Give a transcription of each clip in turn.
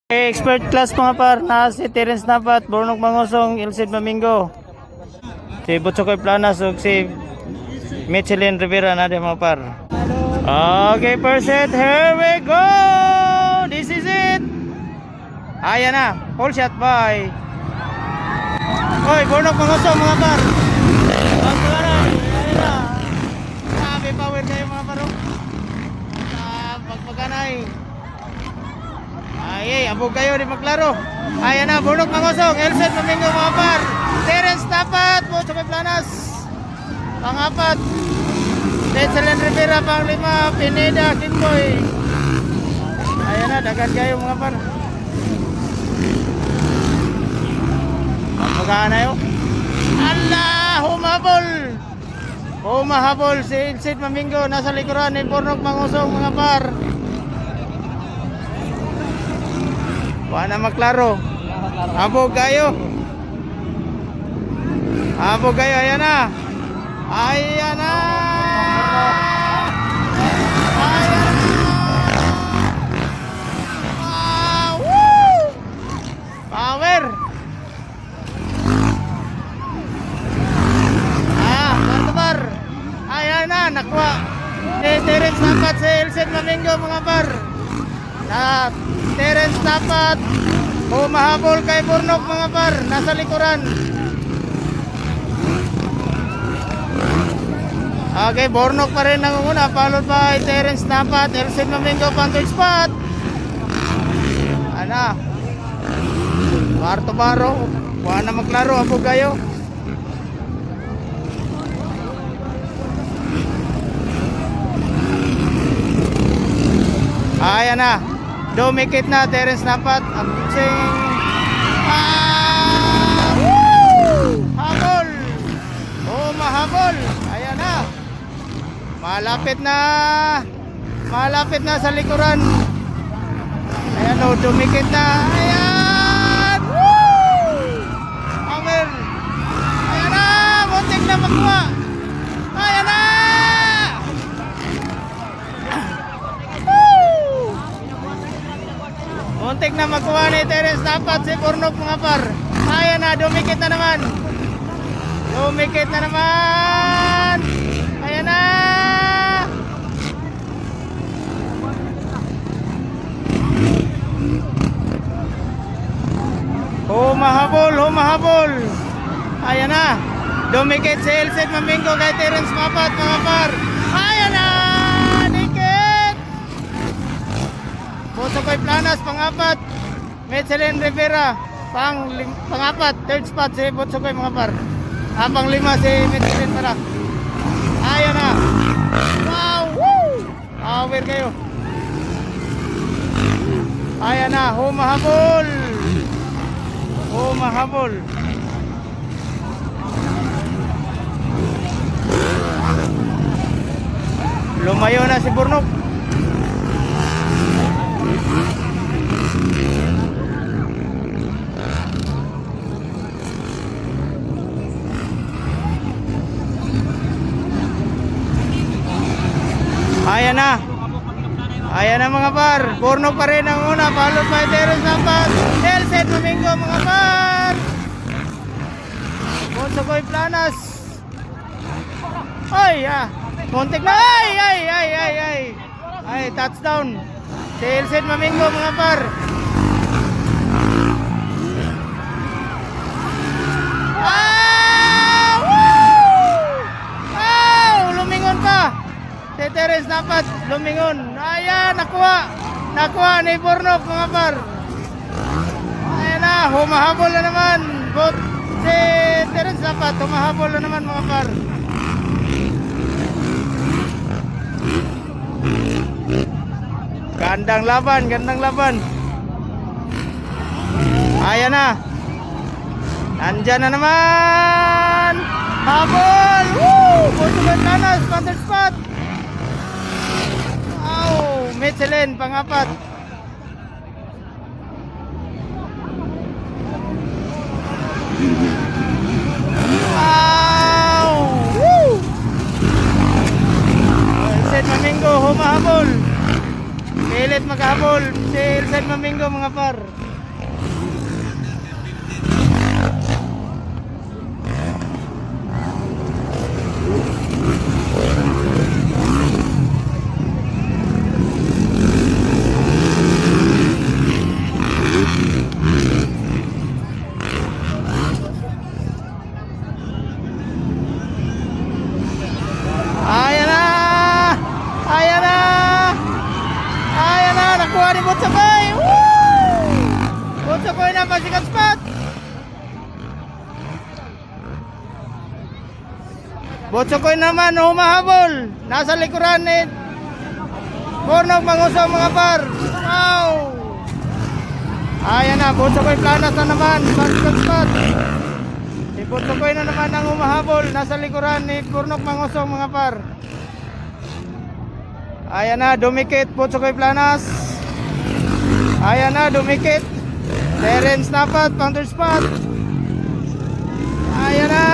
Expert class mga par, na si Terence Napat, Bornok Mangosong, Ilsid Mamingo, si Butsokoy Planas, ug si Michelin Rivera na di mga par. Okay, first set, here we go! This is it! Ayan na, full shot by Oy, Bornok Mangosong mga par. Pagpagaran, ayan na. Sabi power kayo mga paro. Pagpaganay. Ay, abog kayo di maklaro. Ayan na, Bornok Mangosong, Ilsid Mamingo mga par. Terence Napat, Butsokoy Planas, pang-apat. Michelin Rivera, pang-lima. Pineda, Kinboy. Ayan na, dagan kayo mga par. Pagpagaan na yun. Allah, humahabol. Humahabol si Ilsid Mamingo. Nasa likuran ni Bornok Mangosong mga par. Wala maklaro. Abog kayo. Abog kayo. Ayan na. Ayan na. Ayan na. Woo! Power. Bar. Ayan na. Nakuha. Terence Napat si Ilsid Mamingo mga par. Terence Napat humahabol kay Bornok mga par, nasa likuran. Okay, Bornok pa rin nangunguna, followed by Terence Napat. Ilsid Mamingo pantoy spot. Ana Barto Baro, wala na maklaro. Abog kayo. Ayan na, dumikit na Terence Napat. Ang sing habol. Oh, mahabol. Ayan na. Malapit na. Malapit na sa likuran. Ayan o, dumikit na. Ayan. Hammer. Ayan na. Muntik na makuha. Ayan na. Muntik na magkuha ni Terence Napat si Bornok mga par. Ayan na, dumikit na naman. Dumikit na naman. Ayan na. Humahabol, humahabol. Ayan na. Dumikit si Ilsid Mamingo kay Terence Napat mga par. Ayan na. Butsokoy Planas, pang-apat. Michelin Rivera, pang-apat. Third spot si Butsokoy mga par. Pang-lima si Michelin Rivera. Ayan na. Wow! Woo! Power kayo. Ayan na. Humahabol. Humahabol. Lumayo na si Bornok. Ayan na. Ayan na mga par. Bornok pa rin ang una. Followed by Terence Napat. Ilsid Mamingo mga par. Butsokoy Planas. Ay, muntik na. Ay, touchdown. Si Ilsid Mamingo mga par. Lumingon pa. Si Terence Napat, lumingon. Ayan, nakuha. Nakuha ni Bornok mga par. Ayan na, humahabol na naman. Si Terence Napat, humahabol na naman mga par. Gandang laban, gandang laban. Ayan na. Nandyan na naman. Habol. Woo! Butsokoy Planas, third spot. Wow, Michelin, pang-apat. Wow! Woo! Ilsid Mamingo, humahabol. Pilit maghabol si Ilsid Hillside Mamingo mga par. Ayan na! Ayan na! Ayan na! Nakuha ni Butsakoy! Woo! Butsakoy na pasikat spot! Butsakoy naman humahabol! Nasa likuran ni Bornok Mangusong mga par! Wow! Ayan na! Butsakoy planas na naman! Pasikat spot! Si Butsakoy na naman ang humahabol! Nasa likuran ni Bornok Mangusong mga par! Ayan na, dumikit Butsakoy planas. Ayan na, dumikit Terence Napat, pang third spot. Ayan na.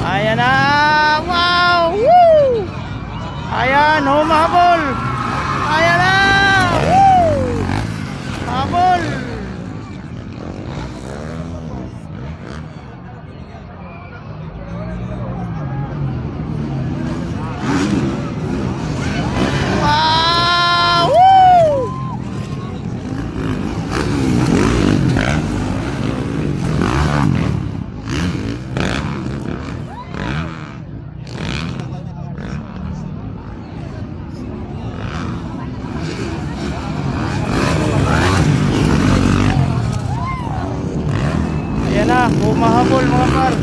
Ayan na. Wow. Woo. Ayan, humahabol. Ayan na. Woo. Habol. Ayan na, humahabol mga par.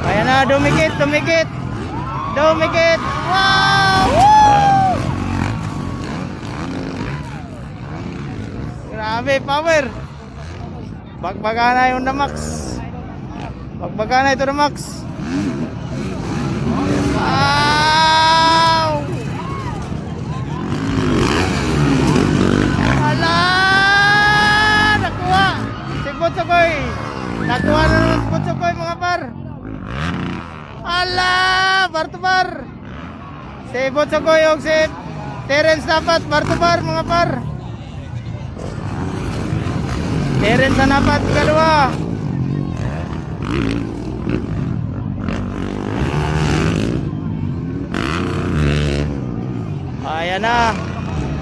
Ayan na, dumikit, dumikit. Dumikit. Wow! Woo! Grabe, power. Bagbagana yung Damax. Bagbagana ito Damax. Wow! Ala! Nakuha! Si Butsakoy! Nakuha na naman si Butsakoy mga par! Ala! Bar to bar! Si Butsakoy o si Terence Napat, bar to bar mga par! Terence na Napat, dalawa! Ayan na.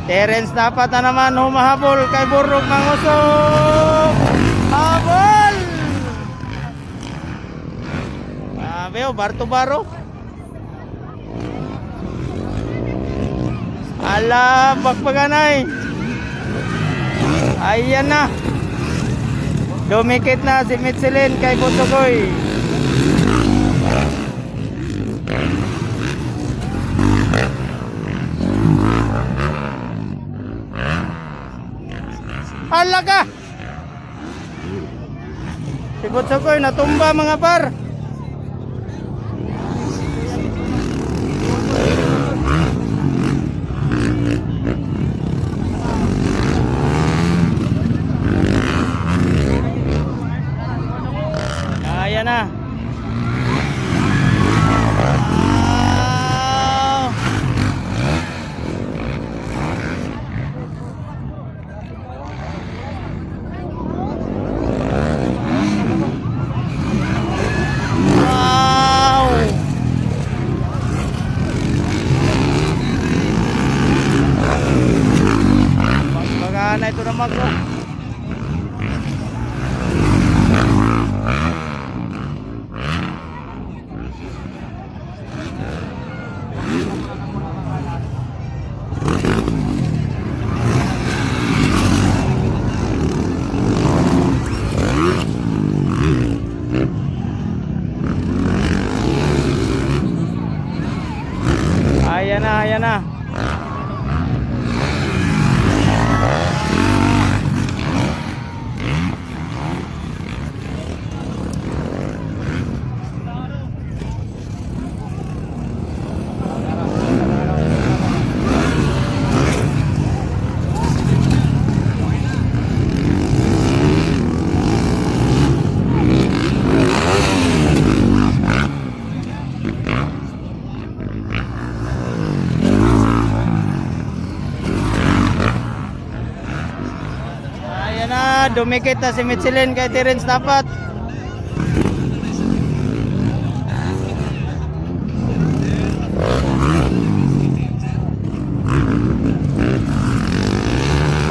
Terence Napat na naman humahabol kay Bornok Mangusong. Habol! Grabe o, bar to bar o. Ala, bakbaganay. Ayan na. Dumikit na si Michelin kay Butsakoy. Alaga! Si Butsakoy natumba mga par. Ayan na. Na ito naman ko. Ayan na, ayan na. Dumikit na si Michelin kay Terence dapat.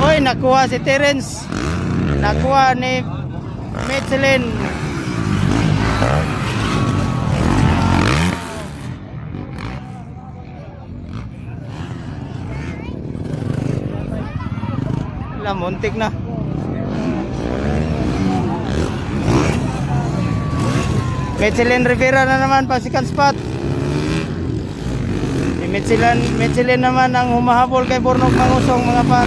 Oy, nakuha si Terence. Nakuha ni Michelin. Wala, muntik na. Michelin Rivera na naman, pa second spot. Si Michelin naman ang humahabol kay Bornok Mangusong, mga par.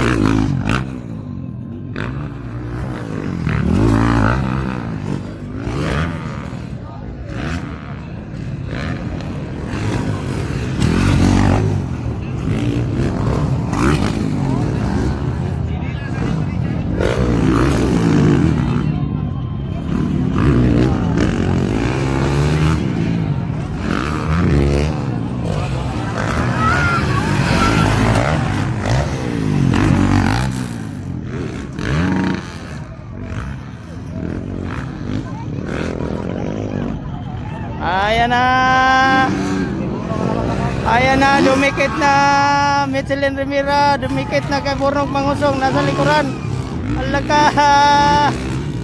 Ayan na, dumikit na Michelin Rivera, dumikit na kay Bornok Mangusong, nasa likuran. Alaka,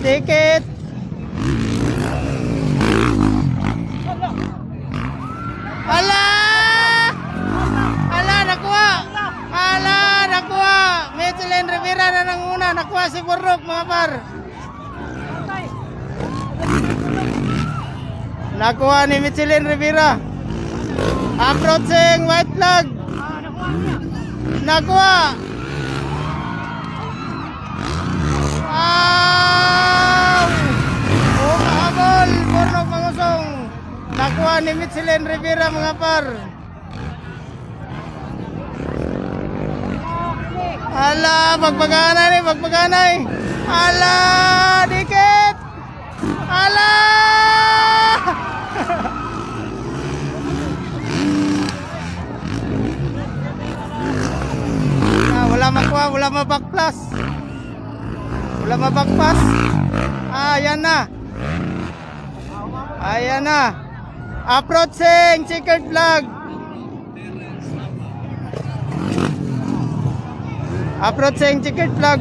dikit. Nakuha. Michelin Rivera na nanguna, nakuha si Bornok, mga par. Nakuha ni Michelin Rivera. Approaching white flag. Nakuha. Kahabol Bornok Mangusong. Nakuha ni Michelin Rivera, mga par. Ala, magpaganay. Ala, dikit. Ala. Wala mabakpas. Ayan na. Approaching checkered flag.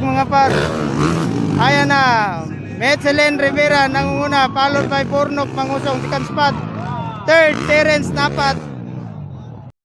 Mga par. Ayan na. Michelin Rivera nangunguna, followed by Bornok Mangusong, second spot. Third, Terence Napat.